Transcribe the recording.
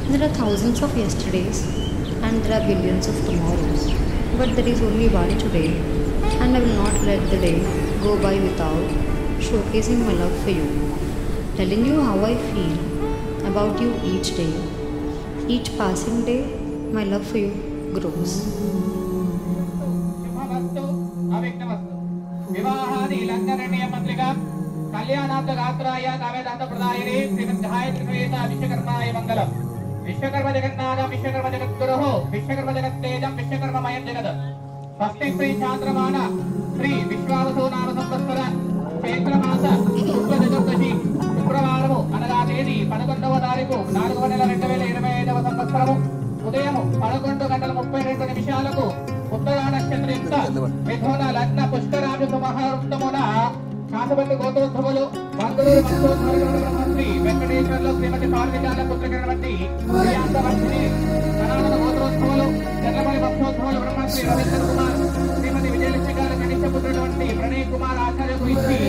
There are thousands of yesterdays and there are billions of tomorrows, but there is only one today, and I will not let the day go by without showcasing my love for you, telling you how I feel about you each day. Each passing day, my love for you grows. कल्याणार्थ गात्राय काव्यदात प्रदायिने श्रीमद्धायत्री समेता विश्वकर्माय मंगलम विश्वकर्म जगन्नाथ विश्वकर्म जगद्गुरुः विश्वकर्म जगत्तेजं विश्वकर्ममयं जगत् स्वस्ति श्री चांद्रमान श्री विश्वावसु नाम संवत्सर चैत्रमास शुक्ल चतुर्दशी శుక్రవారము అనగా తేదీ 11వ తారీఖు 4వ నెల 2025వ సంవత్సరము ఉదయం 11:32 ఉత్తరా నక్షత్రయుక్త మిథున లగ్న పుష్కరాజు మహారుత్తమున కాసబండి గోత్రోత్సవాలు మంగళూరు మంత్రి వెంకటేశ్వర్లో శ్రీమతి పార్వతీజాల పుత్రకరణవంటి ప్రియాంకవర్షిణి కర్ణాటక గోత్రోత్సవాలు చంద్రమణి వంశోత్సవాలు బ్రహ్మశ్రీ రవీంద్ర కుమార్ శ్రీమతి విజయలక్ష్మి గారి కనిష్ట పుత్రుడు వంటి ప్రణయ్ కుమార్ ఆచార్యకు ఇచ్చి